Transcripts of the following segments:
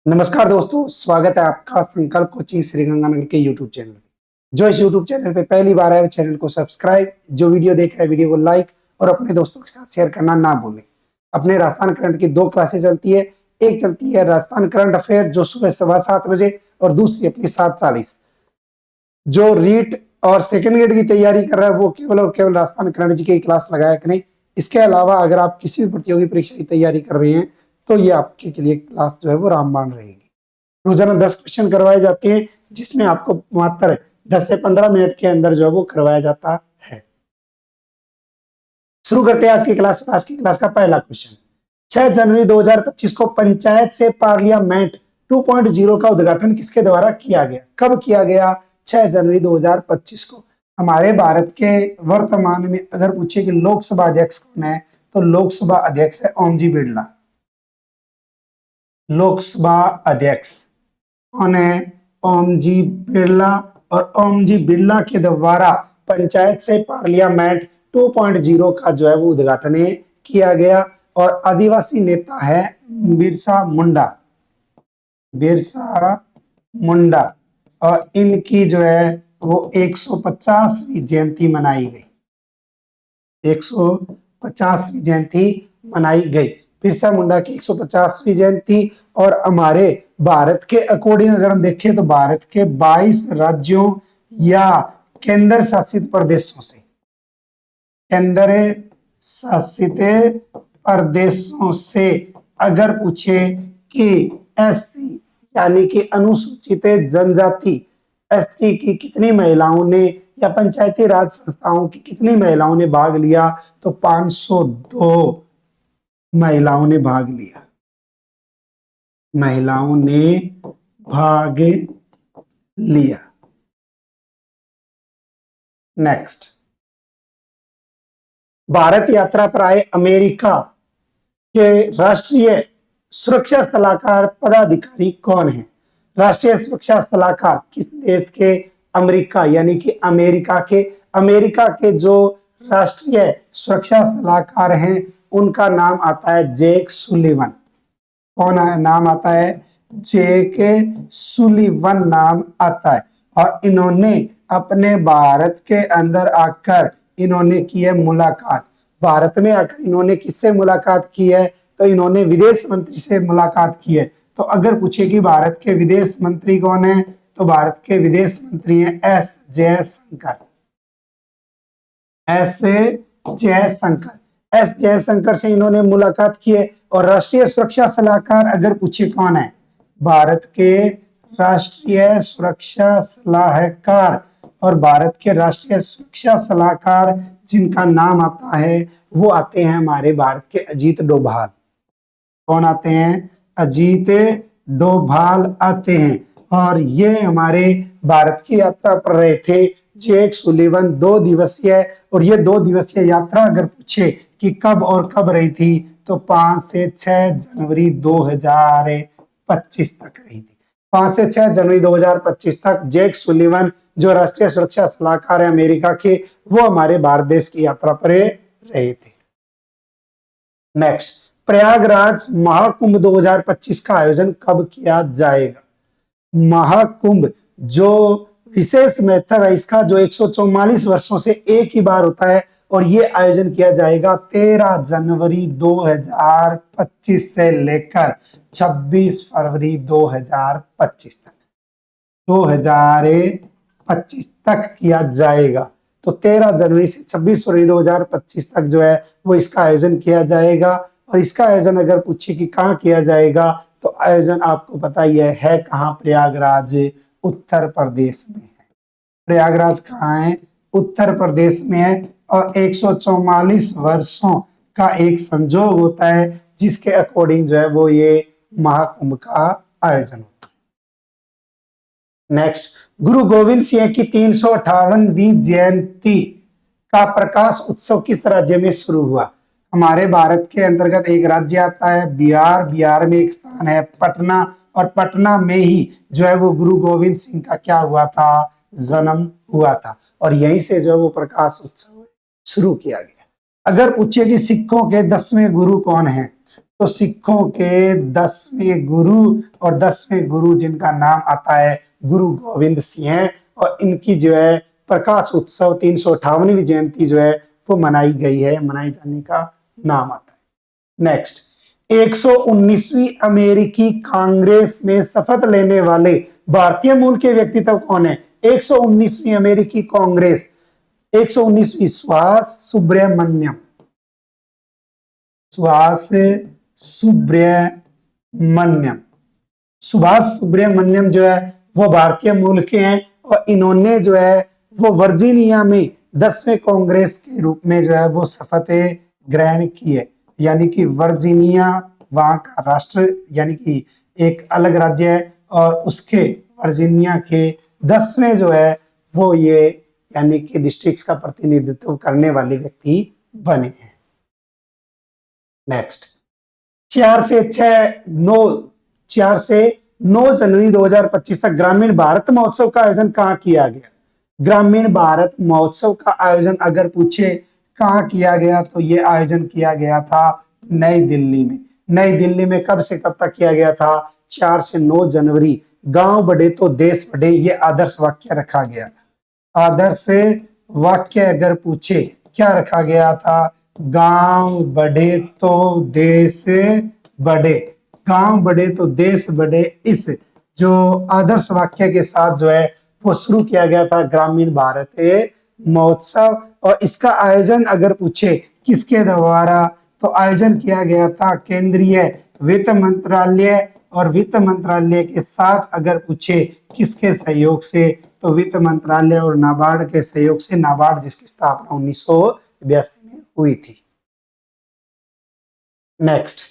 नमस्कार दोस्तों, स्वागत है आपका संकल्प कोचिंग श्रीगंगानगर के यूट्यूब चैनल पे। जो इस यूट्यूब चैनल पे पहली बार आए, चैनल को सब्सक्राइब, जो वीडियो देख रहे हैं वीडियो को लाइक और अपने दोस्तों के साथ शेयर करना ना भूलें। अपने राजस्थान करंट की 2 क्लासेस चलती है। एक चलती है राजस्थान करंट अफेयर जो सुबह 7:15 बजे और दूसरी अपनी 7:40। जो रीट और सेकंड ग्रेड की तैयारी कर रहा है वो केवल और केवल राजस्थान करंट जी की क्लास लगाया करें। इसके अलावा अगर आप किसी भी प्रतियोगी परीक्षा की तैयारी कर रहे हैं तो ये आपके लिए क्लास जो है वो रामबाण रहेगी। रोजाना 10 क्वेश्चन करवाए जाते हैं, जिसमें आपको मात्र 10 से 15 मिनट के अंदर जो है वो करवाया जाता है। शुरू करते हैं आज की क्लास। आज की क्लास का पहला क्वेश्चन, 6 जनवरी 2025 को पंचायत से पार्लियामेंट 2.0 का उद्घाटन किसके द्वारा किया गया? कब किया गया? 6 जनवरी 2025 को। हमारे भारत के वर्तमान में अगर पूछे कि लोकसभा अध्यक्ष कौन है, तो लोकसभा अध्यक्ष है ओम जी बिरला। लोकसभा अध्यक्ष कौन है? ओम जी बिरला। और ओम जी बिरला के द्वारा पंचायत से पार्लियामेंट 2.0 का जो है वो उद्घाटन किया गया। और आदिवासी नेता है बिरसा मुंडा। बिरसा मुंडा। और इनकी जो है वो 150वीं जयंती मनाई गई। 150वीं जयंती मनाई गई। बिरसा मुंडा की 150वीं जयंती। और हमारे भारत के अकॉर्डिंग अगर हम देखें तो भारत के 22 राज्यों या केंद्र शासित प्रदेशों से, केंद्र शासित प्रदेशों से अगर पूछे कि एससी यानी कि अनुसूचित जनजाति एसटी की कितनी महिलाओं ने या पंचायती राज संस्थाओं की कितनी महिलाओं ने भाग लिया, तो 502 महिलाओं ने भाग लिया। महिलाओं ने भाग लिया। नेक्स्ट, भारत यात्रा पर आए अमेरिका के राष्ट्रीय सुरक्षा सलाहकार पदाधिकारी कौन है? राष्ट्रीय सुरक्षा सलाहकार किस देश के? अमेरिका यानी कि अमेरिका के जो राष्ट्रीय सुरक्षा सलाहकार हैं उनका नाम आता है जैक सुलिवन। कौन है? नाम आता है जैक सुलिवन नाम आता है। और इन्होंने अपने भारत के अंदर आकर इन्होंने की है मुलाकात। भारत में आकर इन्होंने किससे मुलाकात की है? तो इन्होंने विदेश मंत्री से मुलाकात की है। तो अगर पूछे कि भारत के विदेश मंत्री कौन है, तो भारत के विदेश मंत्री हैं S Jaishankar. S Jaishankar. S Jaishankar से इन्होंने मुलाकात की है। और राष्ट्रीय सुरक्षा सलाहकार अगर पूछे कौन है? भारत के राष्ट्रीय सुरक्षा सलाहकार। और भारत के राष्ट्रीय सुरक्षा सलाहकार जिनका नाम आता है वो आते हैं हमारे भारत के अजीत डोभाल। कौन आते हैं? अजीत डोभाल आते हैं। और ये हमारे भारत की यात्रा पर रहे थे जैक सुलिवन 2 दिवसीय। और ये 2 दिवसीय यात्रा अगर पूछे कि कब और कब रही थी, तो 5 से 6 जनवरी 2025 तक रही थी। 5 से 6 जनवरी 2025 तक जैक सुलिवन जो राष्ट्रीय सुरक्षा सलाहकार है अमेरिका के, वो हमारे भारत देश की यात्रा पर रहे थे। नेक्स्ट, प्रयागराज महाकुंभ 2025 का आयोजन कब किया जाएगा? महाकुंभ जो विशेष महत्व है इसका, जो 144 वर्षों से एक ही बार होता है। और ये आयोजन किया जाएगा 13 जनवरी 2025 से लेकर 26 फरवरी 2025 तक। 2025 तक किया जाएगा। तो 13 जनवरी से 26 फरवरी 2025 तक जो है वो इसका आयोजन किया जाएगा। और इसका आयोजन अगर पूछे कि कहाँ किया जाएगा, तो आयोजन आपको पता ही है कहाँ? प्रयागराज उत्तर प्रदेश में है। प्रयागराज कहाँ है? उत्तर प्रदेश में है। और 144 वर्षों का एक संजोग होता है जिसके अकॉर्डिंग जो है वो ये महाकुंभ का आयोजन होता है। नेक्स्ट, गुरु गोविंद सिंह की 358वीं जयंती का प्रकाश उत्सव किस राज्य में शुरू हुआ? हमारे भारत के अंतर्गत एक राज्य आता है बिहार। बिहार में एक स्थान है पटना। और पटना में ही जो है वो गुरु गोविंद सिंह का क्या हुआ था? जन्म हुआ था। और यहीं से जो है वो प्रकाश उत्सव शुरू किया गया। अगर पूछे कि सिखों के 10वें गुरु कौन हैं, तो सिखों के 10वें गुरु, और 10वें गुरु जिनका नाम आता है गुरु गोविंद सिंह है, और इनकी जो है प्रकाश उत्सव 358वीं जयंती जो है वो मनाई गई है, मनाए जाने का नाम आता है। नेक्स्ट, 119वीं अमेरिकी कांग्रेस में शपथ लेने वाले भारतीय मूल के व्यक्तित्व कौन है? 119वीं अमेरिकी कांग्रेस, 119वीं, सुभाष सुब्रमण्यम, सुभाष सुब्रमण्यम, सुभाष सुब्रमण्यम जो है वो भारतीय मूल के हैं, और इन्होंने जो है वो वर्जीनिया में 10वें कांग्रेस के रूप में जो है वो शपथ ग्रहण की है। यानी कि वर्जीनिया वहां का राष्ट्र यानी कि एक अलग राज्य है, और उसके वर्जीनिया के 10वें जो है वो ये यानी कि डिस्ट्रिक्ट्स का प्रतिनिधित्व करने वाले व्यक्ति बने हैं। नेक्स्ट, 4 से 9 जनवरी 2025 तक ग्रामीण भारत महोत्सव का आयोजन कहाँ किया गया? ग्रामीण भारत महोत्सव का आयोजन अगर पूछे कहाँ किया गया तो ये आयोजन किया गया था नई दिल्ली में। नई दिल्ली में कब से कब तक किया गया था? 4 से 9 जनवरी। गांव बढ़े तो देश बढ़े, ये आदर्श वाक्य रखा गया। आदर्श वाक्य अगर पूछे क्या रखा गया था? गांव बढ़े तो देश बढ़े, गांव बढ़े तो देश बढ़े, इस जो आदर्श वाक्य के साथ जो है वो शुरू किया गया था ग्रामीण भारत महोत्सव। और इसका आयोजन अगर पूछे किसके द्वारा, तो आयोजन किया गया था केंद्रीय वित्त मंत्रालय, और वित्त मंत्रालय के साथ अगर पूछे किसके सहयोग से, तो वित्त मंत्रालय और नाबार्ड के सहयोग से। नाबार्ड जिसकी स्थापना 1982 में हुई थी। नेक्स्ट,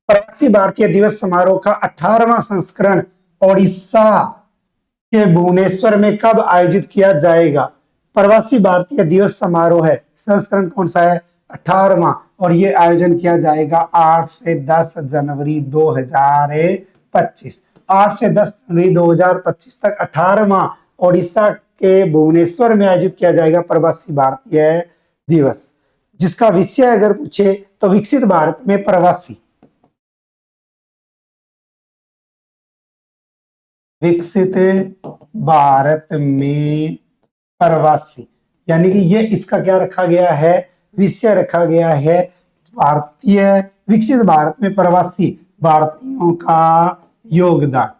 प्रवासी भारतीय दिवस समारोह का 18वां संस्करण ओडिशा के भुवनेश्वर में कब आयोजित किया जाएगा? प्रवासी भारतीय दिवस समारोह है, संस्करण कौन सा है? 18वां, और ये आयोजन किया जाएगा 8 से 10 जनवरी 2025। 8 से 10 जनवरी 2025 तक 18वां ओडिशा के भुवनेश्वर में आयोजित किया जाएगा प्रवासी भारतीय दिवस, जिसका विषय अगर पूछे तो विकसित भारत में प्रवासी, विकसित भारत में प्रवासी, यानी कि ये इसका क्या रखा गया है? विषय रखा गया है भारतीय विकसित भारत में प्रवासी भारतीयों का योगदान,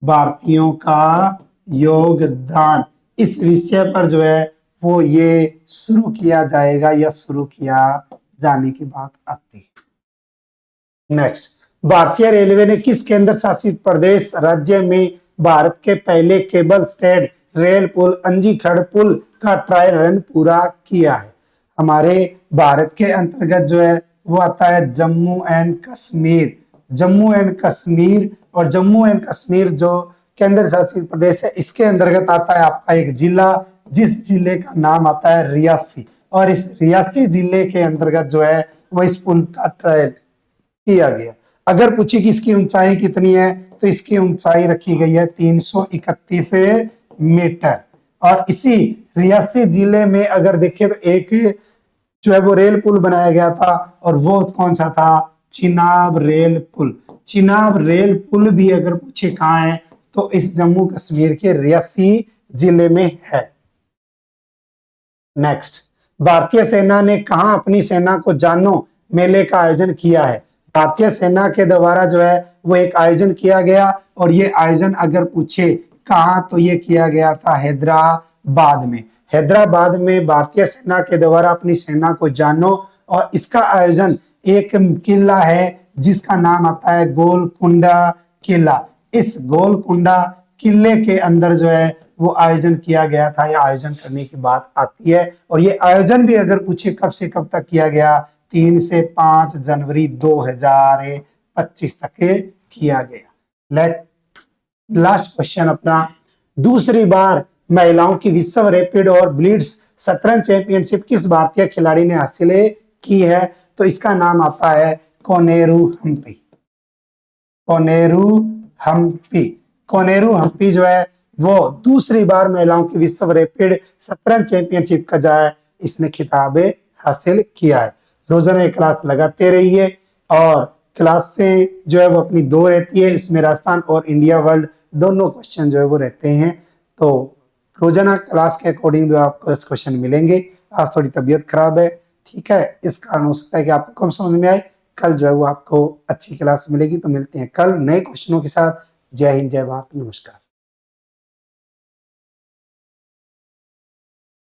भारतीयों का योगदान। इस विषय पर जो है वो ये शुरू किया जाएगा या शुरू किया जाने की बात आती है। नेक्स्ट, भारतीय रेलवे ने किस केंद्र शासित प्रदेश राज्य में भारत के पहले केबल स्टेड रेल पुल अंजीखड़ पुल का ट्रायल रन पूरा किया है? हमारे भारत के अंतर्गत जो है वो आता है जम्मू एंड कश्मीर। जम्मू एंड कश्मीर, और जम्मू एंड कश्मीर जो केंद्र शासित प्रदेश है इसके अंतर्गत आता है आपका एक जिला, जिस जिले का नाम आता है रियासी, और इस रियासी जिले के अंतर्गत जो है वो इस पुल का ट्रायल किया गया। अगर पूछे कि इसकी ऊंचाई कितनी है, तो इसकी ऊंचाई रखी गई है 331 मीटर। और इसी रियासी जिले में अगर देखें तो एक जो है वो रेल पुल बनाया गया था, और वो कौन सा था? चिनाब रेल पुल। चिनाब रेल पुल भी अगर पूछे कहाँ है, तो इस जम्मू कश्मीर के रियासी जिले में है। नेक्स्ट, भारतीय सेना ने कहा अपनी सेना को जानो मेले का आयोजन किया है? भारतीय सेना के द्वारा जो है वो एक आयोजन किया गया, और ये आयोजन अगर पूछे कहाँ, तो ये किया गया था हैदराबाद में। हैदराबाद में भारतीय सेना के द्वारा अपनी सेना को जानो, और इसका आयोजन एक किला है जिसका नाम आता है गोलकुंडा किला। इस गोलकुंडा किले के अंदर जो है वो आयोजन किया गया था, या आयोजन करने की बात आती है। और ये आयोजन भी अगर पूछे कब से कब तक किया गया, 3 से 5 जनवरी 2025 तक किया गया। लास्ट क्वेश्चन अपना, दूसरी बार महिलाओं की विश्व रैपिड और ब्लिट्ज शतरंज चैंपियनशिप किस भारतीय खिलाड़ी ने हासिल की है? तो इसका नाम आता है कोनेरू हम्पी। कोनेरू हम्पी, कोनेरू हम्पी जो है वो दूसरी बार महिलाओं की विश्व रैपिड शतरंज चैंपियनशिप का जो है इसने खिताब हासिल किया है। रोजाना ये क्लास लगाते रहिए, और क्लास से जो है वो अपनी 2 रहती है, इसमें राजस्थान और इंडिया वर्ल्ड दोनों क्वेश्चन जो है वो रहते हैं। तो रोजाना क्लास के अकॉर्डिंग जो आपको इस क्वेश्चन मिलेंगे। आज थोड़ी तबीयत खराब है, ठीक है, इस कारण हो सकता है कि आपको कम समझ में आए। कल जो है वो आपको अच्छी क्लास मिलेगी। तो मिलते हैं कल नए क्वेश्चनों के साथ। जय हिंद, जय भारत, नमस्कार।